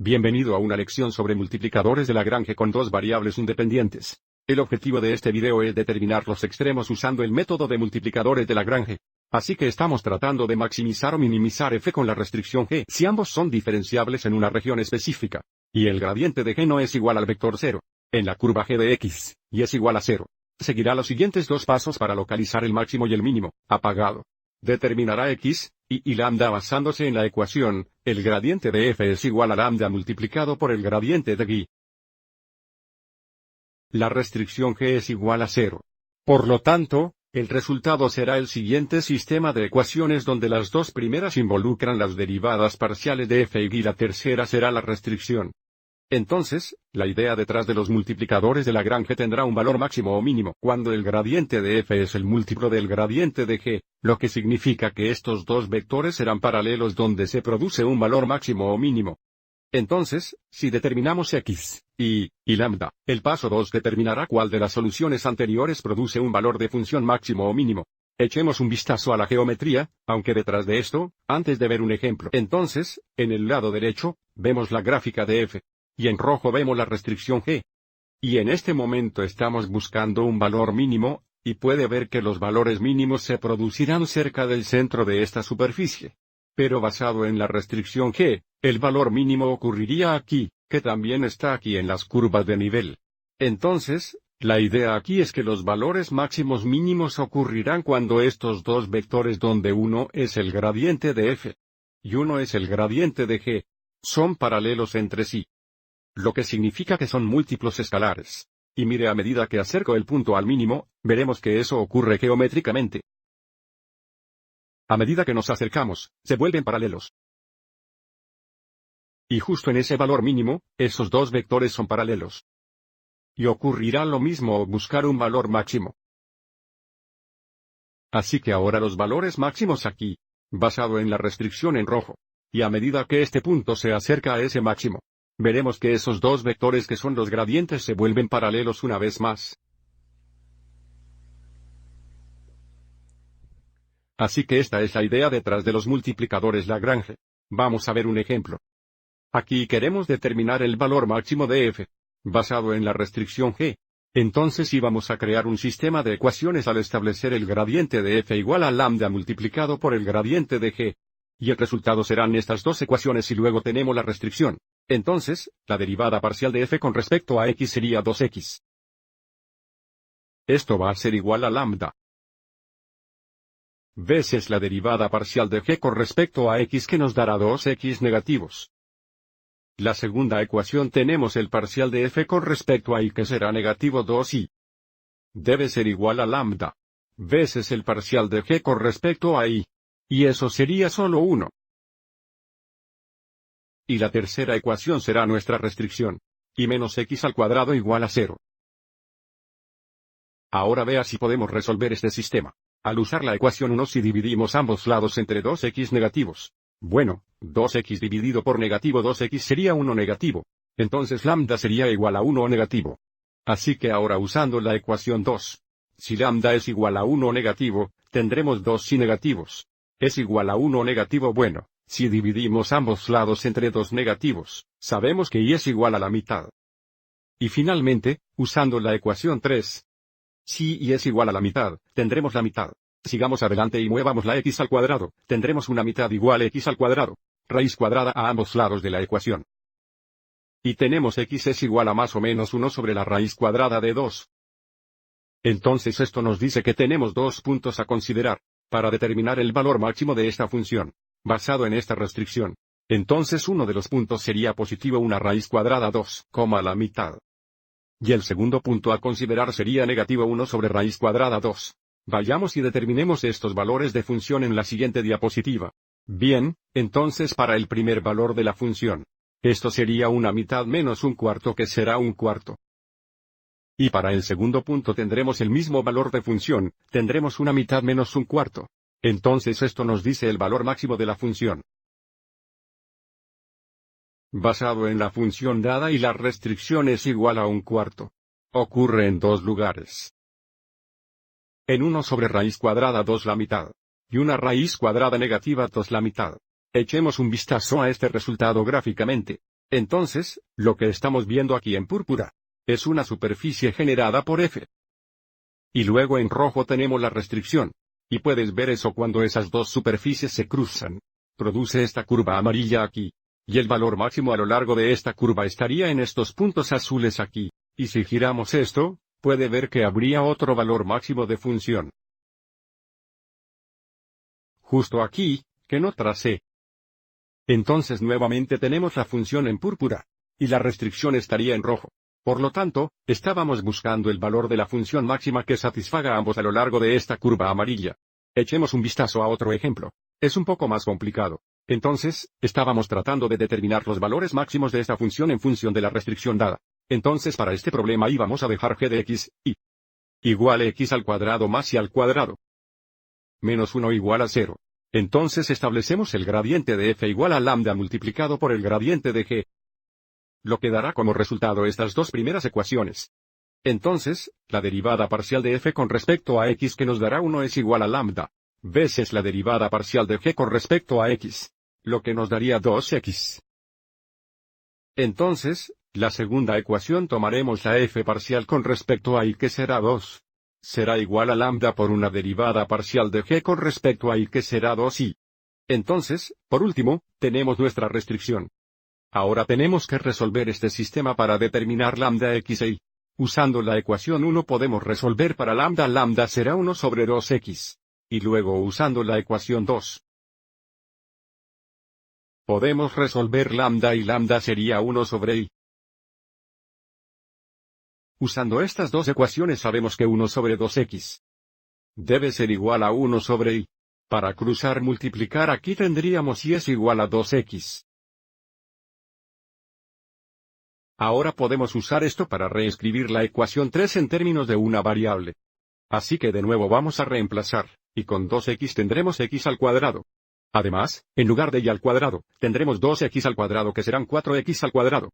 Bienvenido a una lección sobre multiplicadores de Lagrange con dos variables independientes. El objetivo de este video es determinar los extremos usando el método de multiplicadores de Lagrange. Así que estamos tratando de maximizar o minimizar f con la restricción g si ambos son diferenciables en una región específica. Y el gradiente de g no es igual al vector 0, en la curva g de x, y es igual a 0. Seguirá los siguientes dos pasos para localizar el máximo y el mínimo, apagado. Determinará x, y lambda basándose en la ecuación, el gradiente de f es igual a lambda multiplicado por el gradiente de g. La restricción g es igual a 0. Por lo tanto, el resultado será el siguiente sistema de ecuaciones donde las dos primeras involucran las derivadas parciales de f y la tercera será la restricción. Entonces, la idea detrás de los multiplicadores de Lagrange tendrá un valor máximo o mínimo cuando el gradiente de f es el múltiplo del gradiente de g, lo que significa que estos dos vectores serán paralelos donde se produce un valor máximo o mínimo. Entonces, si determinamos x, y lambda, el paso 2 determinará cuál de las soluciones anteriores produce un valor de función máximo o mínimo. Echemos un vistazo a la geometría, aunque detrás de esto, antes de ver un ejemplo. Entonces, en el lado derecho, vemos la gráfica de f. Y en rojo vemos la restricción g. Y en este momento estamos buscando un valor mínimo, y puede ver que los valores mínimos se producirán cerca del centro de esta superficie. Pero basado en la restricción g, el valor mínimo ocurriría aquí, que también está aquí en las curvas de nivel. Entonces, la idea aquí es que los valores máximos mínimos ocurrirán cuando estos dos vectores donde uno es el gradiente de f, y uno es el gradiente de g, son paralelos entre sí. Lo que significa que son múltiplos escalares. Y mire, a medida que acerco el punto al mínimo, veremos que eso ocurre geométricamente. A medida que nos acercamos, se vuelven paralelos. Y justo en ese valor mínimo, esos dos vectores son paralelos. Y ocurrirá lo mismo al buscar un valor máximo. Así que ahora los valores máximos aquí, basado en la restricción en rojo. Y a medida que este punto se acerca a ese máximo, veremos que esos dos vectores que son los gradientes se vuelven paralelos una vez más. Así que esta es la idea detrás de los multiplicadores Lagrange. Vamos a ver un ejemplo. Aquí queremos determinar el valor máximo de f, basado en la restricción g. Entonces íbamos a crear un sistema de ecuaciones al establecer el gradiente de f igual a lambda multiplicado por el gradiente de g. Y el resultado serán estas dos ecuaciones y luego tenemos la restricción. Entonces, la derivada parcial de f con respecto a x sería 2x. Esto va a ser igual a lambda veces la derivada parcial de g con respecto a x que nos dará 2x negativos. La segunda ecuación tenemos el parcial de f con respecto a y que será negativo 2y. Debe ser igual a lambda veces el parcial de g con respecto a y. Y eso sería solo 1. Y la tercera ecuación será nuestra restricción. Y menos x al cuadrado igual a 0. Ahora vea si podemos resolver este sistema. Al usar la ecuación 1 si dividimos ambos lados entre 2x negativos. Bueno, 2x dividido por negativo 2x sería 1 negativo. Entonces lambda sería igual a 1 negativo. Así que ahora usando la ecuación 2. Si lambda es igual a 1 negativo, tendremos 2y negativos. Es igual a 1 negativo bueno. Si dividimos ambos lados entre 2 negativos, sabemos que y es igual a la mitad. Y finalmente, usando la ecuación 3. Si y es igual a la mitad, tendremos la mitad. Sigamos adelante y muevamos la x al cuadrado, tendremos una mitad igual a x al cuadrado. Raíz cuadrada a ambos lados de la ecuación. Y tenemos x es igual a más o menos 1 sobre la raíz cuadrada de 2. Entonces esto nos dice que tenemos dos puntos a considerar, para determinar el valor máximo de esta función. Basado en esta restricción. Entonces uno de los puntos sería positivo una raíz cuadrada 2, la mitad. Y el segundo punto a considerar sería negativo 1 sobre raíz cuadrada 2. Vayamos y determinemos estos valores de función en la siguiente diapositiva. Bien, entonces para el primer valor de la función. Esto sería una mitad menos un cuarto que será un cuarto. Y para el segundo punto tendremos el mismo valor de función, tendremos una mitad menos un cuarto. Entonces esto nos dice el valor máximo de la función. Basado en la función dada y la restricción es igual a un cuarto. Ocurre en dos lugares. En 1 sobre raíz cuadrada 2 la mitad. Y una raíz cuadrada negativa 2 la mitad. Echemos un vistazo a este resultado gráficamente. Entonces, lo que estamos viendo aquí en púrpura es una superficie generada por f. Y luego en rojo tenemos la restricción. Y puedes ver eso cuando esas dos superficies se cruzan. Produce esta curva amarilla aquí. Y el valor máximo a lo largo de esta curva estaría en estos puntos azules aquí. Y si giramos esto, puede ver que habría otro valor máximo de función. Justo aquí, que no tracé. Entonces nuevamente tenemos la función en púrpura. Y la restricción estaría en rojo. Por lo tanto, estábamos buscando el valor de la función máxima que satisfaga a ambos a lo largo de esta curva amarilla. Echemos un vistazo a otro ejemplo. Es un poco más complicado. Entonces, estábamos tratando de determinar los valores máximos de esta función en función de la restricción dada. Entonces para este problema íbamos a dejar g de x, y igual a x al cuadrado más y al cuadrado. Menos 1 igual a 0. Entonces establecemos el gradiente de f igual a lambda multiplicado por el gradiente de g. Lo que dará como resultado estas dos primeras ecuaciones. Entonces, la derivada parcial de f con respecto a x que nos dará 1 es igual a lambda veces la derivada parcial de g con respecto a x, lo que nos daría 2x. Entonces, la segunda ecuación tomaremos la f parcial con respecto a y que será 2. Será igual a lambda por una derivada parcial de g con respecto a y que será 2y. Entonces, por último, tenemos nuestra restricción. Ahora tenemos que resolver este sistema para determinar lambda x e y. Usando la ecuación 1 podemos resolver para lambda será 1 sobre 2x. Y luego usando la ecuación 2. Podemos resolver lambda y lambda sería 1 sobre y. Usando estas dos ecuaciones sabemos que 1 sobre 2x debe ser igual a 1 sobre y. Para cruzar multiplicar aquí tendríamos y es igual a 2x. Ahora podemos usar esto para reescribir la ecuación 3 en términos de una variable. Así que de nuevo vamos a reemplazar, y con 2x tendremos x al cuadrado. Además, en lugar de y al cuadrado, tendremos 2x al cuadrado que serán 4x al cuadrado.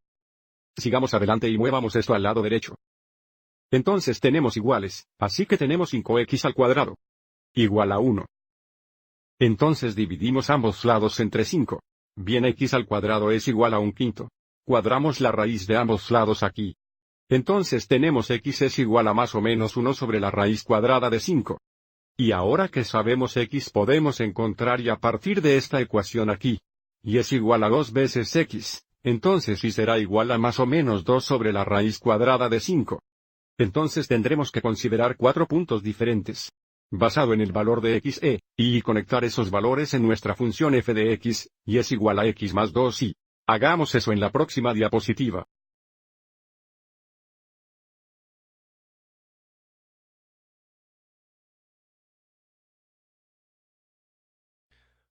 Sigamos adelante y muevamos esto al lado derecho. Entonces tenemos iguales, así que tenemos 5x al cuadrado. Igual a 1. Entonces dividimos ambos lados entre 5. Bien, x al cuadrado es igual a 1/5. Cuadramos la raíz de ambos lados aquí. Entonces tenemos x es igual a más o menos 1 sobre la raíz cuadrada de 5. Y ahora que sabemos x podemos encontrar y a partir de esta ecuación aquí. Y es igual a 2 veces x, entonces y será igual a más o menos 2 sobre la raíz cuadrada de 5. Entonces tendremos que considerar 4 puntos diferentes. Basado en el valor de x e, y conectar esos valores en nuestra función f de x, y es igual a x más 2y. Hagamos eso en la próxima diapositiva.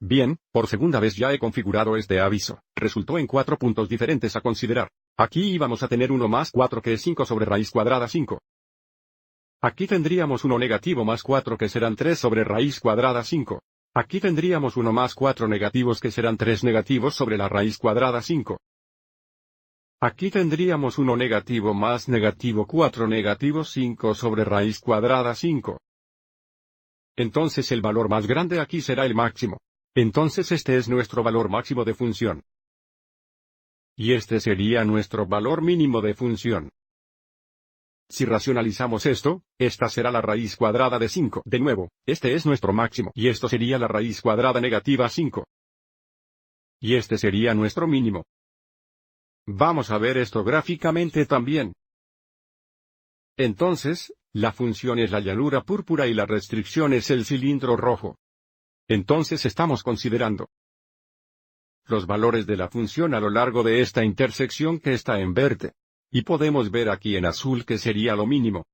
Bien, por segunda vez ya he configurado este aviso. Resultó en 4 puntos diferentes a considerar. Aquí íbamos a tener 1 más 4 que es 5 sobre raíz cuadrada 5. Aquí tendríamos 1 negativo más 4 que serán 3 sobre raíz cuadrada 5. Aquí tendríamos 1 más 4 negativos que serán 3 negativos sobre la raíz cuadrada 5. Aquí tendríamos 1 negativo más negativo 4 negativos 5 sobre raíz cuadrada 5. Entonces el valor más grande aquí será el máximo. Entonces este es nuestro valor máximo de función. Y este sería nuestro valor mínimo de función. Si racionalizamos esto, esta será la raíz cuadrada de 5. De nuevo, este es nuestro máximo. Y esto sería la raíz cuadrada negativa 5. Y este sería nuestro mínimo. Vamos a ver esto gráficamente también. Entonces, la función es la llanura púrpura y la restricción es el cilindro rojo. Entonces estamos considerando los valores de la función a lo largo de esta intersección que está en verde. Y podemos ver aquí en azul que sería lo mínimo.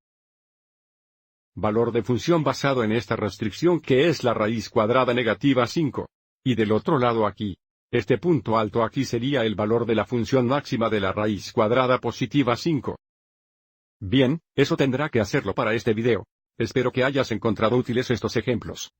Valor de función basado en esta restricción que es la raíz cuadrada negativa 5. Y del otro lado aquí. Este punto alto aquí sería el valor de la función máxima de la raíz cuadrada positiva 5. Bien, eso tendrá que hacerlo para este video. Espero que hayas encontrado útiles estos ejemplos.